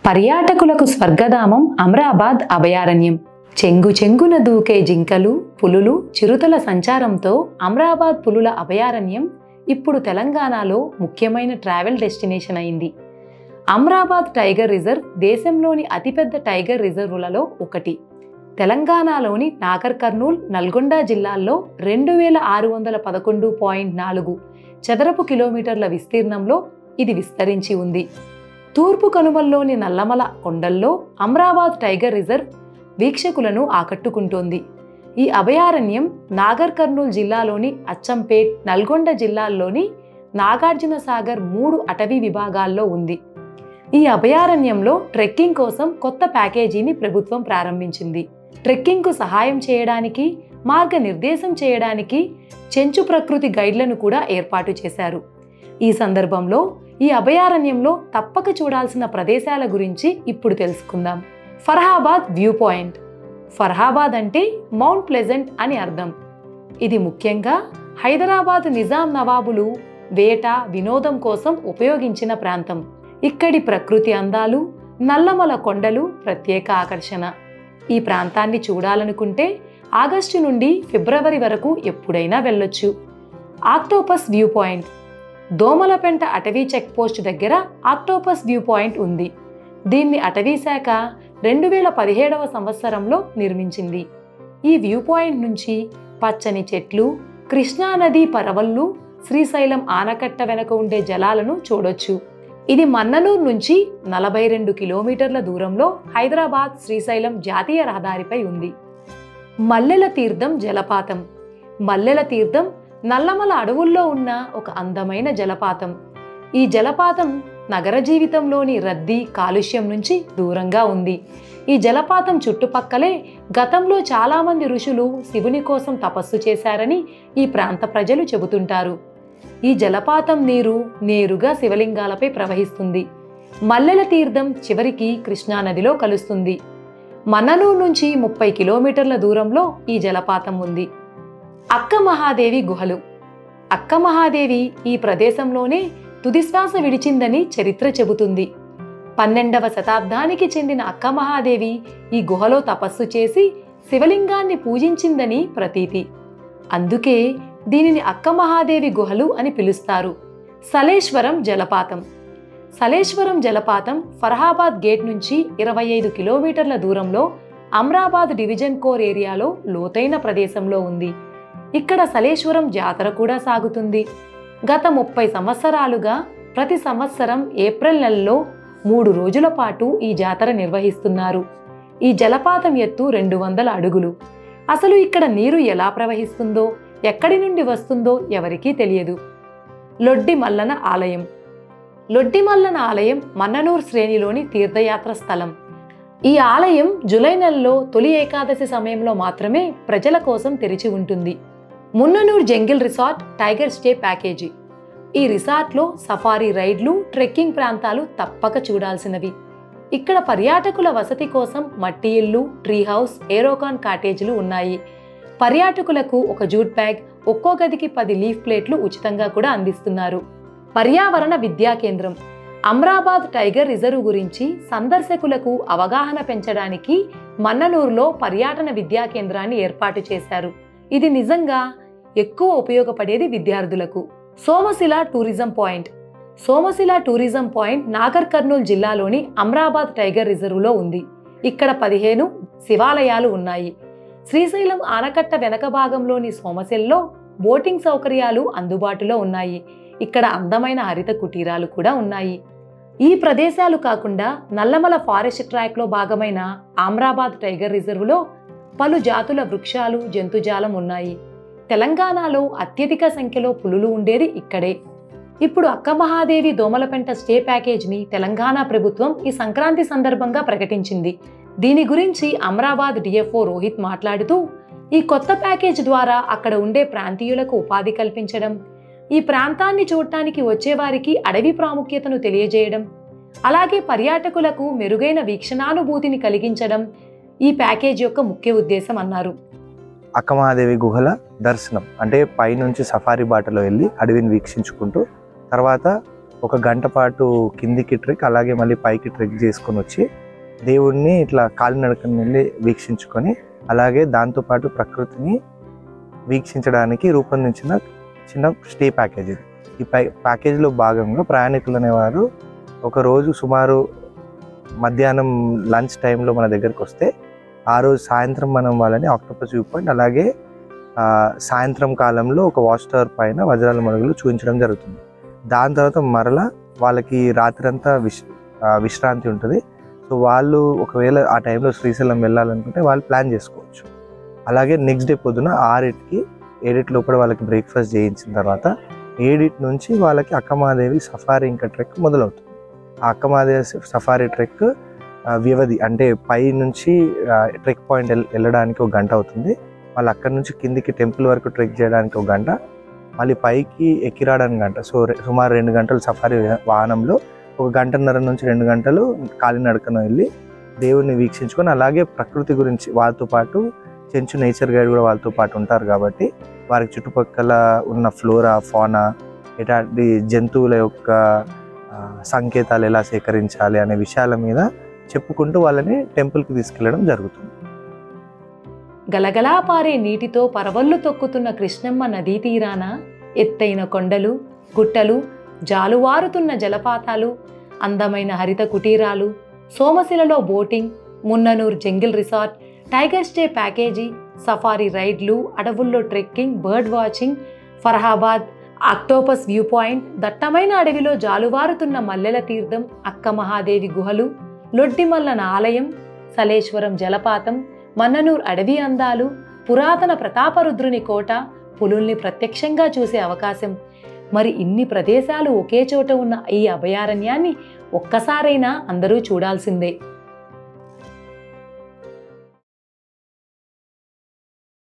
పర్యాటకులకు స్వర్గధామం అమ్రాబాద్ అభయారణ్యం. చెంగు చెంగున దూకే జింకలు, పులులు, చిరుతల సంచారంతో అమ్రాబాద్ పులుల అభయారణ్యం ఇప్పుడు తెలంగాణలో ముఖ్యమైన ట్రావెల్ డెస్టినేషన్ అయింది. అమ్రాబాద్ టైగర్ రిజర్వ్ దేశంలోని అతిపెద్ద టైగర్ రిజర్వులలో ఒకటి. తెలంగాణలోని నాగర్ కర్నూల్, నల్గొండ జిల్లాల్లో 2611.4 చదరపు కిలోమీటర్ల విస్తీర్ణంలో ఇది విస్తరించి ఉంది. తూర్పు కనుమల్లోని నల్లమల కొండల్లో అమ్రాబాద్ టైగర్ రిజర్వ్ వీక్షకులను ఆకట్టుకుంటోంది. ఈ అభయారణ్యం నాగర్ కర్నూల్ జిల్లాలోని అచ్చంపేట్, నల్గొండ జిల్లాల్లోని నాగార్జున సాగర్ 3 అటవీ విభాగాల్లో ఉంది. ఈ అభయారణ్యంలో ట్రెక్కింగ్ కోసం కొత్త ప్యాకేజీని ప్రభుత్వం ప్రారంభించింది. ట్రెక్కింగ్కు సహాయం చేయడానికి, మార్గనిర్దేశం చేయడానికి చెంచు ప్రకృతి గైడ్లను కూడా ఏర్పాటు చేశారు. ఈ సందర్భంలో ఈ అభయారణ్యంలో తప్పక చూడాల్సిన ప్రదేశాల గురించి ఇప్పుడు తెలుసుకుందాం. Farahabad view point. ఫర్హాబాద్ అంటే మౌంట్ ప్లెజెంట్ అని అర్థం. ఇది ముఖ్యంగా హైదరాబాద్ నిజాం నవాబులు వేట, వినోదం కోసం ఉపయోగించిన ప్రాంతం. ఇక్కడి ప్రకృతి అందాలు, నల్లమల కొండలు ప్రత్యేక ఆకర్షణ. ఈ ప్రాంతాన్ని చూడాలనుకుంటే ఆగస్టు నుండి ఫిబ్రవరి వరకు ఎప్పుడైనా వెళ్ళొచ్చు. Octopus view point. దోమలపెంట అటవీ చెక్ పోస్ట్ దగ్గర ఆక్టోపస్ వ్యూ పాయింట్ ఉంది. దీన్ని అటవీ శాఖ 2017వ సంవత్సరంలో నిర్మించింది. ఈ వ్యూ పాయింట్ నుంచి పచ్చని చెట్లు, కృష్ణానది పరవళ్ళు, శ్రీశైలం ఆనకట్ట వెనక ఉండే జలాలను చూడొచ్చు. ఇది మన్ననూరు నుంచి 42 కిలోమీటర్ల దూరంలో హైదరాబాద్ శ్రీశైలం జాతీయ రహదారిపై ఉంది. మల్లెల తీర్థం జలపాతం. మల్లెల తీర్థం నల్లమల అడవుల్లో ఉన్న ఒక అందమైన జలపాతం. ఈ జలపాతం నగర జీవితంలోని రద్దీ, కాలుష్యం నుంచి దూరంగా ఉంది. ఈ జలపాతం చుట్టుపక్కలే గతంలో చాలామంది ఋషులు శివుని కోసం తపస్సు చేశారని ఈ ప్రాంత ప్రజలు చెబుతుంటారు. ఈ జలపాతం నీరు నేరుగా శివలింగాలపై ప్రవహిస్తుంది. మల్లెల తీర్థం చివరికి కృష్ణానదిలో కలుస్తుంది. మన్ననూరు నుంచి 30 కిలోమీటర్ల దూరంలో ఈ జలపాతం ఉంది. అక్క మహాదేవి గుహలు. అక్క మహాదేవి ఈ ప్రదేశంలోనే తుదిశ్వాస విడిచిందని చరిత్ర చెబుతుంది. 12వ శతాబ్దానికి చెందిన అక్క మహాదేవి ఈ గుహలో తపస్సు చేసి శివలింగాన్ని పూజించిందని ప్రతీతి. అందుకే దీనిని అక్క మహాదేవి గుహలు అని పిలుస్తారు. సలేశ్వరం జలపాతం. సలేశ్వరం జలపాతం ఫర్హాబాద్ గేట్ నుంచి 25 కిలోమీటర్ల దూరంలో అమ్రాబాద్ డివిజన్ కోర్ ఏరియాలో లోతైన ప్రదేశంలో ఉంది. ఇక్కడ సలేశ్వరం జాతర కూడా సాగుతుంది. గత 30 సంవత్సరాలుగా ప్రతి సంవత్సరం ఏప్రిల్ నెలలో 3 రోజుల పాటు ఈ జాతర నిర్వహిస్తున్నారు. ఈ జలపాతం ఎత్తు 200 అడుగులు. అసలు ఇక్కడ నీరు ఎలా ప్రవహిస్తుందో, ఎక్కడి నుండి వస్తుందో ఎవరికీ తెలియదు. లొడ్డి మల్లన ఆలయం. లొడ్డి మల్లన ఆలయం మన్ననూరు శ్రేణిలోని తీర్థయాత్ర స్థలం. ఈ ఆలయం జూలై నెలలో తొలి ఏకాదశి సమయంలో మాత్రమే ప్రజల కోసం తెరిచి ఉంటుంది. Munnanur jungle resort tiger stay package. ఈ రిసార్ట్లో సఫారీ రైడ్లు, ట్రెక్కింగ్ ప్రాంతాలు తప్పక చూడాల్సినవి. ఇక్కడ పర్యాటకుల వసతి కోసం మట్టి ఇల్లు, ట్రీ హౌస్, ఏరోకాన్ కాటేజీలు ఉన్నాయి. పర్యాటకులకు ఒక జూట్ బ్యాగ్, ఒక్కో గదికి 10 లీఫ్ ప్లేట్లు ఉచితంగా కూడా అందిస్తున్నారు. పర్యావరణ విద్యా కేంద్రం. అమ్రాబాద్ టైగర్ రిజర్వ్ గురించి సందర్శకులకు అవగాహన పెంచడానికి మన్ననూరులో పర్యాటన విద్యా కేంద్రాన్ని ఏర్పాటు చేశారు. ఇది నిజంగా ఎక్కువ ఉపయోగపడేది విద్యార్థులకు. Somasila tourism point. Somasila tourism point Nagar Kurnool జిల్లాలోని అమ్రాబాద్ టైగర్ రిజర్వ్లో ఉంది. ఇక్కడ 15 శివాలయాలు ఉన్నాయి. శ్రీశైలం ఆనకట్ట వెనక భాగంలోని సోమశిలలో బోటింగ్ సౌకర్యాలు అందుబాటులో ఉన్నాయి. ఇక్కడ అందమైన హరిత కుటీరాలు కూడా ఉన్నాయి. ఈ ప్రదేశాలు కాకుండా నల్లమల ఫారెస్ట్ ట్రాక్లో భాగమైన అమ్రాబాద్ టైగర్ రిజర్వ్లో పలు జాతుల వృక్షాలు, జంతుజాలం ఉన్నాయి. తెలంగాణలో అత్యధిక సంఖ్యలో పులులు ఉండేది ఇక్కడే. ఇప్పుడు అక్క మహాదేవి దోమలపెంట స్టే ప్యాకేజ్ని తెలంగాణ ప్రభుత్వం ఈ సంక్రాంతి సందర్భంగా ప్రకటించింది. దీని గురించి అమ్రాబాద్ డిఎఫ్ఓ రోహిత్ మాట్లాడుతూ, ఈ కొత్త ప్యాకేజ్ ద్వారా అక్కడ ఉండే ప్రాంతీయులకు ఉపాధి కల్పించడం, ఈ ప్రాంతాన్ని చూడటానికి వచ్చేవారికి అడవి ప్రాముఖ్యతను తెలియజేయడం, అలాగే పర్యాటకులకు మెరుగైన వీక్షణానుభూతిని కలిగించడం ఈ ప్యాకేజ్ యొక్క ముఖ్య ఉద్దేశం అన్నారు. అక్క మహాదేవి గుహల దర్శనం అంటే పైనుంచి సఫారీ బాటలో వెళ్ళి అడవిని వీక్షించుకుంటూ తర్వాత ఒక గంట పాటు కిందికి ట్రెక్ అలాగే మళ్ళీ పైకి ట్రెక్ చేసుకొని వచ్చి దేవుడిని ఇట్లా కాలినడకన వెళ్ళి వీక్షించుకొని అలాగే దాంతోపాటు ప్రకృతిని వీక్షించడానికి రూపొందించిన చిన్న స్టే ప్యాకేజ్ ఇది. ఈ ప్యాకేజీలో భాగంగా ప్రయాణికులు అనేవారు ఒకరోజు సుమారు మధ్యాహ్నం లంచ్ టైంలో మన దగ్గరికి వస్తే ఆ రోజు సాయంత్రం మనం వాళ్ళని ఆక్టోపస్ వ్యూ పాయింట్ అలాగే సాయంత్రం కాలంలో ఒక వాచ్ టవర్ పైన వజ్రాల మడుగులు చూపించడం జరుగుతుంది. దాని తర్వాత మరలా వాళ్ళకి రాత్రంతా విశ్రాంతి ఉంటుంది. సో వాళ్ళు ఒకవేళ ఆ టైంలో శ్రీశైలం వెళ్ళాలనుకుంటే వాళ్ళు ప్లాన్ చేసుకోవచ్చు. అలాగే నెక్స్ట్ డే పొద్దున 6కి 7 లోపల వాళ్ళకి బ్రేక్ఫాస్ట్ చేయించిన తర్వాత 7 నుంచి వాళ్ళకి అక్కమాదేవి సఫారీ ఇంకా ట్రెక్ మొదలవుతుంది. ఆ అక్కమాదేవి సఫారీ ట్రెక్ వ్యవధి అంటే పై నుంచి ట్రెక్ పాయింట్ వెళ్ళడానికి 1 గంట అవుతుంది. వాళ్ళు అక్కడి నుంచి కిందికి టెంపుల్ వరకు ట్రెక్ చేయడానికి 1 గంట, మళ్ళీ పైకి ఎక్కి రావడానికి 1 గంట. సో సుమారు 2 గంటలు సఫారీ వాహనంలో 1 గంటన్నర నుంచి 2 గంటలు కాలినడకన వెళ్ళి దేవుడిని వీక్షించుకొని అలాగే ప్రకృతి గురించి వాళ్ళతో పాటు చెంచు నేచర్ గైడ్ కూడా వాళ్ళతో పాటు ఉంటారు కాబట్టి వారికి చుట్టుపక్కల ఉన్న ఫ్లోరా ఫానా ఎలాంటి జంతువుల యొక్క సంకేతాలు ఎలా సేకరించాలి అనే విషయాల మీద చెప్పుకుంటూ వాళ్ళని టెంపుల్కి తీసుకెళ్లడం జరుగుతుంది. గలగలా పారే నీటితో పరవళ్ళు తొక్కుతున్న కృష్ణమ్మ నదీ తీరాన ఎత్తైన కొండలు, గుట్టలు, జాలువారుతున్న జలపాతాలు, అందమైన హరిత కుటీరాలు, సోమశిలలో boating, Mannanur jungle resort, tiger stay package, safari రైడ్లు, అడవుల్లో trekking, bird watching, Farahabad octopus view point, దట్టమైన అడవిలో జాలువారుతున్న మల్లెల తీర్థం, అక్క మహాదేవి గుహలు, లొడ్డిమల్లన ఆలయం, సలేశ్వరం జలపాతం, మన్ననూర్ అడవి అందాలు, పురాతన ప్రతాపరుద్రుని కోట, పులుల్ని ప్రత్యక్షంగా చూసే అవకాశం. మరి ఇన్ని ప్రదేశాలు ఒకే చోట ఉన్న ఈ అభయారణ్యాన్ని ఒక్కసారైనా అందరూ చూడాల్సిందే.